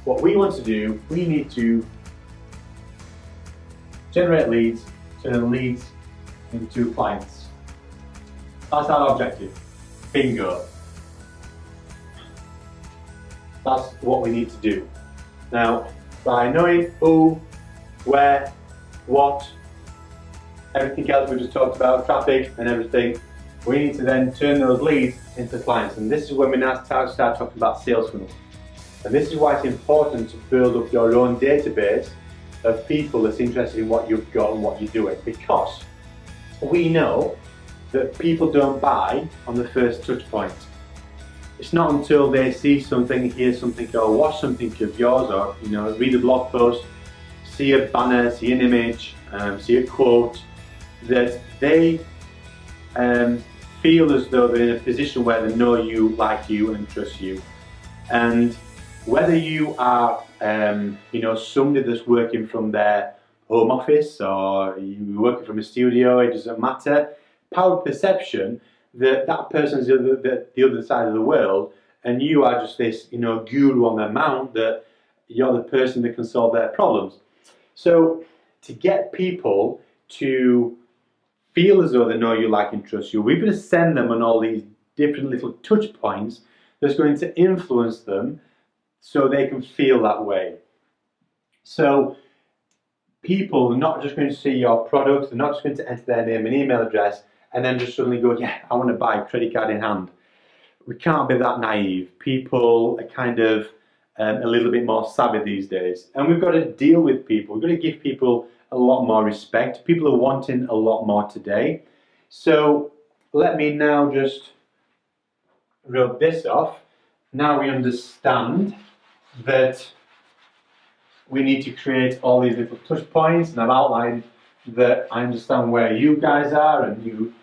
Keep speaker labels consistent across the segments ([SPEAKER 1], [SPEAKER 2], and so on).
[SPEAKER 1] what we want to do, we need to generate leads, turn leads into clients. That's our objective. Bingo. That's what we need to do. Now, by knowing who, where, what, everything else we just talked about, traffic and everything, we need to then turn those leads into clients. And this is when we now start talking about sales funnels. And this is why it's important to build up your own database of people that's interested in what you've got and what you're doing. Because we know that people don't buy on the first touch point. It's not until they see something, hear something, or watch something of yours, or read a blog post, see a banner, see an image, see a quote, that they feel as though they're in a position where they know you, like you, and trust you. And whether you are, somebody that's working from their home office or you're working from a studio, it doesn't matter. Power of perception that that person's the other side of the world, and you are just this, guru on their mount, that you're the person that can solve their problems. So to get people to feel as though they know you, like and trust you, we're going to send them on all these different little touch points that's going to influence them so they can feel that way. So people are not just going to see your product, they're not just going to enter their name and email address and then just suddenly go, yeah, I want to buy, credit card in hand. We can't be that naive. People are kind of a little bit more savvy these days. And we've got to deal with people. We've got to give people a lot more respect. People are wanting a lot more today. So let me now just rub this off. Now we understand that we need to create all these little touch points, and I've outlined that I understand where you guys are, and you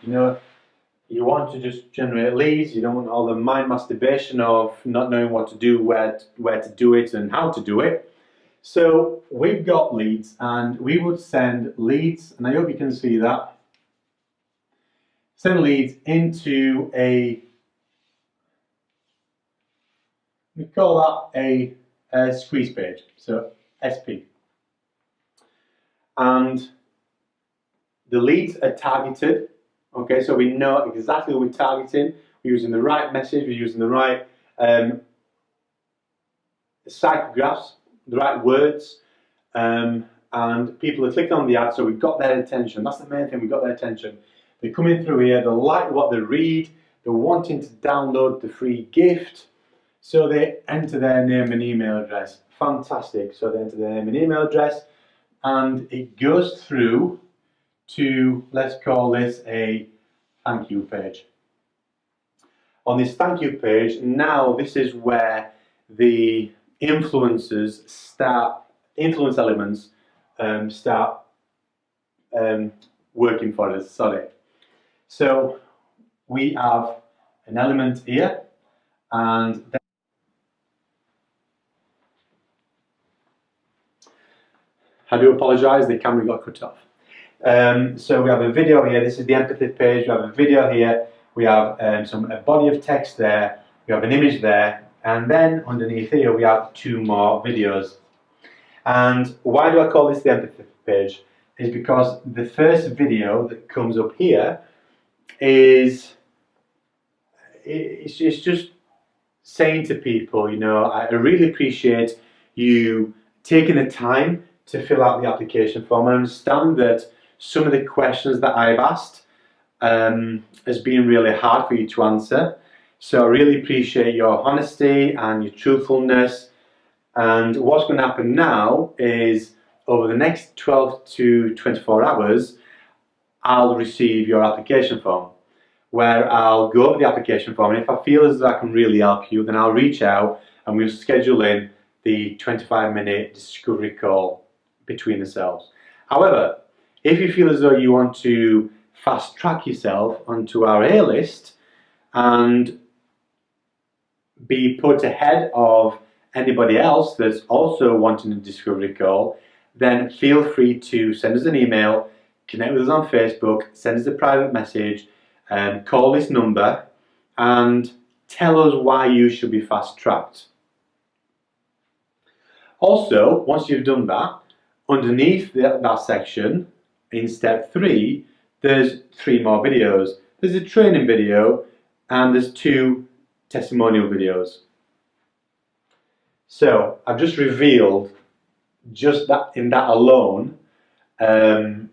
[SPEAKER 1] want to just generate leads. You don't want all the mind masturbation of not knowing what to do, where to do it, and how to do it. So we've got leads, and we would send leads, and I hope you can see that. Send leads into we call that a squeeze page, so SP. And the leads are targeted, okay, so we know exactly who we're targeting. We're using the right message, we're using the right psychographs, the right words, and people are clicking on the ad, so we've got their attention. That's the main thing, we've got their attention. They're coming through here, they like what they read, they're wanting to download the free gift, so they enter their name and email address. Fantastic. So they enter their name and email address, and it goes through to, let's call this a thank you page. On this thank you page, now this is where the influence elements start working for us. Sorry. So we have an element here, and I do apologise, the camera got cut off. So we have a video here, this is the empathy page, we have a video here, we have a body of text there, we have an image there, and then underneath here we have two more videos. And why do I call this the empathy page? Is because the first video that comes up here it's just saying to people, I really appreciate you taking the time to fill out the application form. I understand that some of the questions that I've asked has been really hard for you to answer. So I really appreciate your honesty and your truthfulness. And what's going to happen now is over the next 12 to 24 hours, I'll receive your application form, where I'll go over the application form, and if I feel as though I can really help you, then I'll reach out and we'll schedule in the 25-minute discovery call between ourselves. However, if you feel as though you want to fast track yourself onto our A-list and be put ahead of anybody else that's also wanting a discovery call, then feel free to send us an email, connect with us on Facebook, send us a private message, call this number and tell us why you should be fast tracked. Also, once you've done that, underneath that section, in step 3, there's 3 more videos. There's a training video and there's 2 testimonial videos. So I've just revealed, just that in that alone, a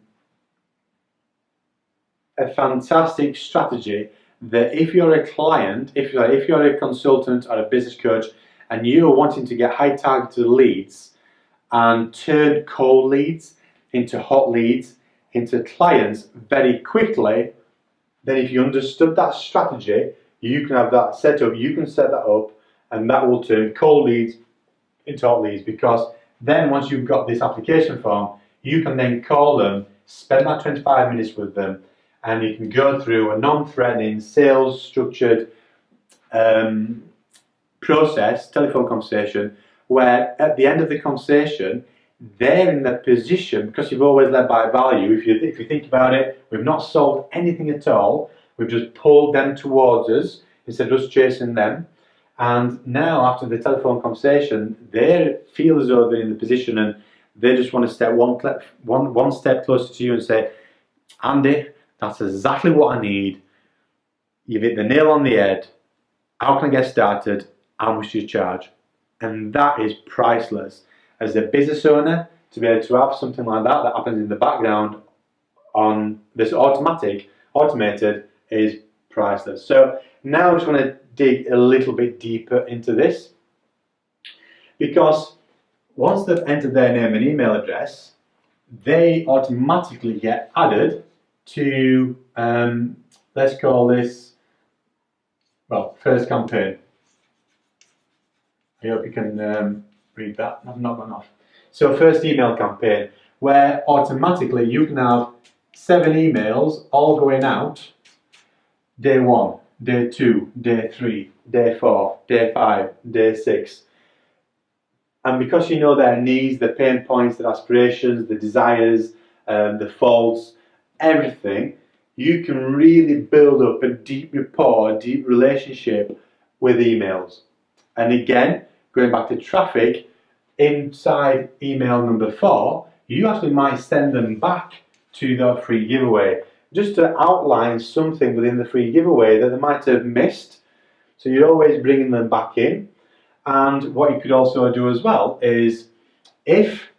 [SPEAKER 1] fantastic strategy that if you're a client, if you're a consultant or a business coach and you're wanting to get high targeted leads and turn cold leads into hot leads, into clients very quickly, then if you understood that strategy, you can have that set up, you can set that up, and that will turn cold leads into hot leads, because then once you've got this application form, you can then call them, spend that 25 minutes with them, and you can go through a non-threatening, sales structured process, telephone conversation, where at the end of the conversation, they're in the position, because you've always led by value. If you think about it, we've not sold anything at all. We've just pulled them towards us instead of us chasing them. And now, after the telephone conversation, they feel as though they're in the position, and they just want to step one step closer to you and say, Andy, that's exactly what I need. You've hit the nail on the head. How can I get started? How much do you charge? And that is priceless. As a business owner, to be able to have something like that that happens in the background on this automated, is priceless. So now I just want to dig a little bit deeper into this, because once they've entered their name and email address, they automatically get added to, let's call this, well, first campaign. I hope you can read that. I've not gone off. So first email campaign, where automatically you can have 7 emails all going out day 1, day 2, day 3, day 4, day 5, day 6. And because you know their needs, their pain points, their aspirations, the desires, the faults, everything, you can really build up a deep rapport, a deep relationship with emails. And again, going back to traffic, inside email number 4, you actually might send them back to their free giveaway, just to outline something within the free giveaway that they might have missed. So you're always bringing them back in. And what you could also do as well is, if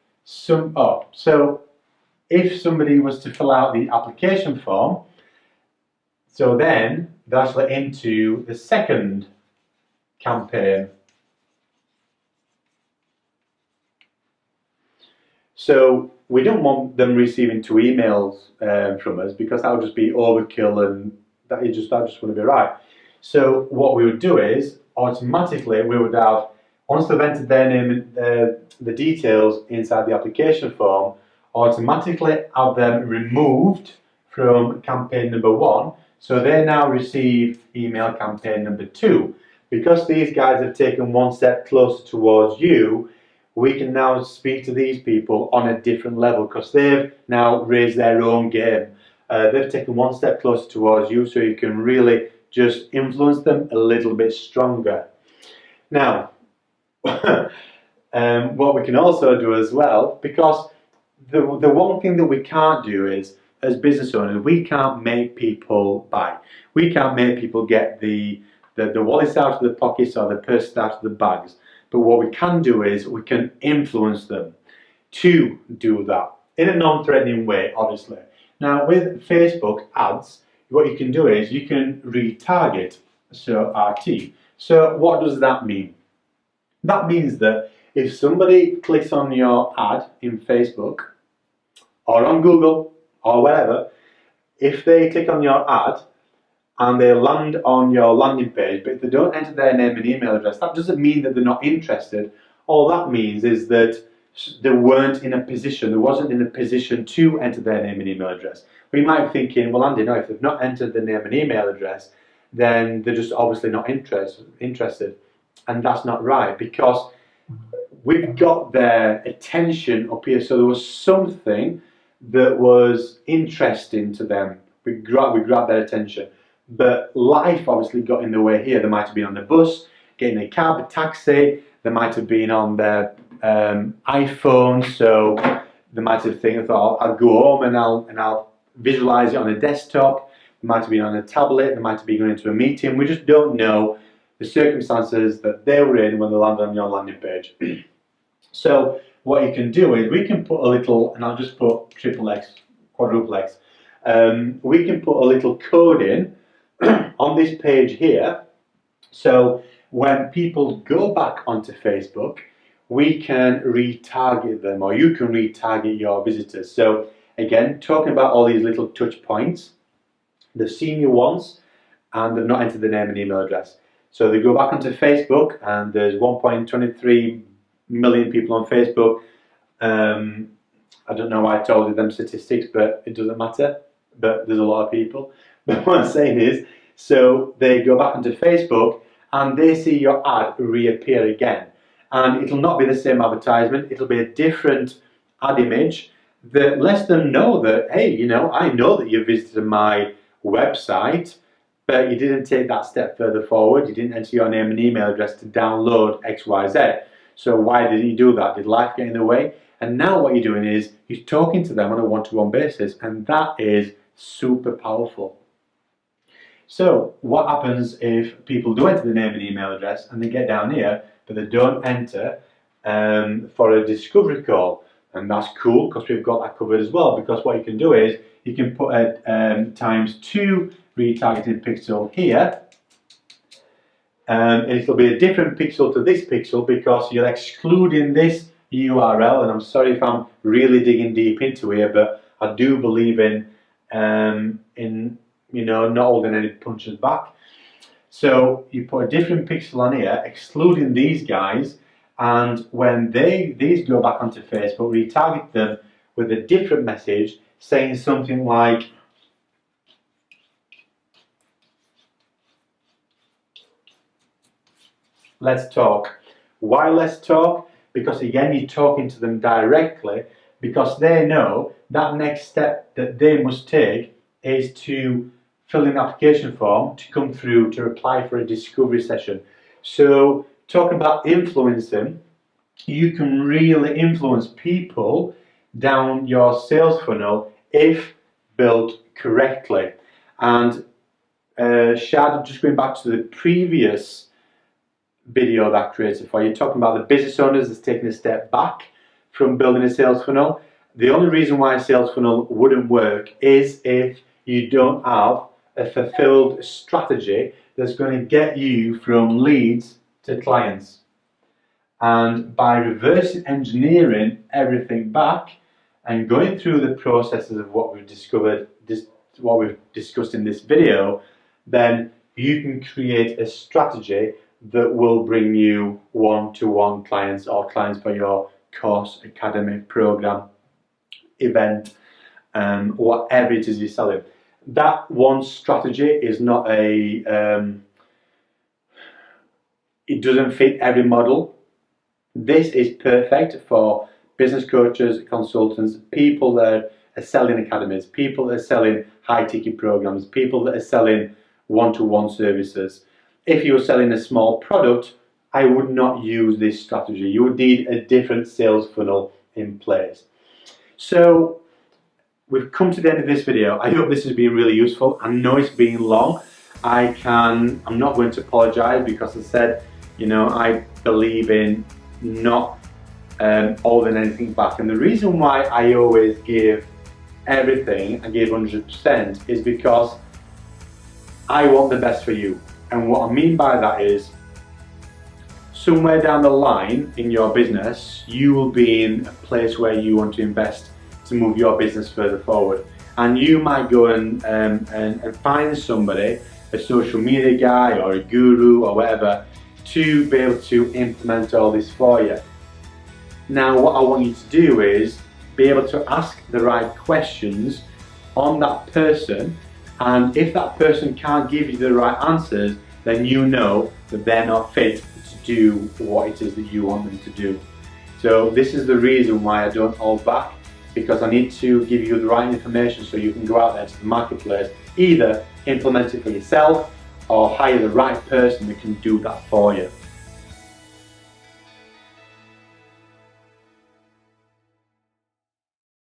[SPEAKER 1] if somebody was to fill out the application form, so then they're actually into the second campaign. So we don't want them receiving 2 emails from us, because that would just be overkill, and that just wouldn't be right. So what we would do is, automatically we would have, once they've entered their name and the details inside the application form, automatically have them removed from campaign number 1, so they now receive email campaign number 2. Because these guys have taken one step closer towards you, we can now speak to these people on a different level, because they've now raised their own game. They've taken one step closer towards you, so you can really just influence them a little bit stronger. Now, what we can also do as well, because the one thing that we can't do is, as business owners, we can't make people buy. We can't make people get the wallets out of the pockets or the purses out of the bags. But what we can do is, we can influence them to do that in a non-threatening way, obviously. Now, with Facebook ads, what you can do is you can retarget, so RT. So what does that mean? That means that if somebody clicks on your ad in Facebook or on Google or wherever, if they click on your ad and they land on your landing page, but if they don't enter their name and email address, that doesn't mean that they're not interested. All that means is that they weren't in a position, they wasn't in a position to enter their name and email address. We might be thinking, well, Andy, no, if they've not entered the name and email address, then they're just obviously not interested. And that's not right, because we've got their attention up here, so there was something that was interesting to them. We grabbed their attention. But life obviously got in the way here. They might have been on the bus, getting a cab, a taxi, they might have been on their iPhone, so they might have think, I thought I'll go home and I'll visualize it on a desktop. It might have been on a tablet. It might have been going into a meeting. We just don't know the circumstances that they were in when they landed on your landing page. So what you can do is we can put a little, and I'll just put triple X, quadruple X. We can put a little code in on this page here. So when people go back onto Facebook, we can retarget them, or you can retarget your visitors. So again, talking about all these little touch points, they've seen you once and they've not entered the name and email address. So they go back onto Facebook, and there's 1.23 million people on Facebook. I don't know why I told you them statistics, but it doesn't matter. But there's a lot of people. But what I'm saying is, so they go back onto Facebook and they see your ad reappear again. And it'll not be the same advertisement, it'll be a different ad image that lets them know that, hey, you know, I know that you visited my website, but you didn't take that step further forward. You didn't enter your name and email address to download XYZ. So why did you do that? Did life get in the way? And now what you're doing is you're talking to them on a one-to-one basis, and that is super powerful. So what happens if people do enter the name and email address and they get down here, but they don't enter for a discovery call? And that's cool because we've got that covered as well, because what you can do is you can put a ×2 retargeting pixel here, and it'll be a different pixel to this pixel because you're excluding this URL. And I'm sorry if I'm really digging deep into here, but I do believe in you know, not holding any punches back. So you put a different pixel on here, excluding these guys, and when these go back onto Facebook, retarget them with a different message saying something like, let's talk. Why let's talk? Because again, you're talking to them directly, because they know that next step that they must take is to fill in an application form to come through to apply for a discovery session. So talking about influencing, you can really influence people down your sales funnel if built correctly. And Shad, just going back to the previous video that I created for you, talking about the business owners that's taking a step back from building a sales funnel. The only reason why a sales funnel wouldn't work is if you don't have a fulfilled strategy that's going to get you from leads to clients. And by reverse engineering everything back and going through the processes of what we've discussed in this video, then you can create a strategy that will bring you one-to-one clients, or clients for your course, academy, program, event, whatever it is you're selling. That one strategy is not a, it doesn't fit every model. This is perfect for business coaches, consultants, people that are selling academies, people that are selling high-ticket programs, people that are selling one-to-one services. If you were selling a small product, I would not use this strategy. You would need a different sales funnel in place. So we've come to the end of this video. I hope this has been really useful. I know it's been long. I'm not going to apologize, because I said, you know, I believe in not holding anything back. And the reason why I always give everything, I give 100%, is because I want the best for you. And what I mean by that is, somewhere down the line in your business, you will be in a place where you want to invest to move your business further forward. And you might go and find somebody, a social media guy or a guru or whatever, to be able to implement all this for you. Now, what I want you to do is be able to ask the right questions on that person, and if that person can't give you the right answers, then you know that they're not fit to do what it is that you want them to do. So this is the reason why I don't hold back, because I need to give you the right information so you can go out there to the marketplace, either implement it for yourself or hire the right person that can do that for you.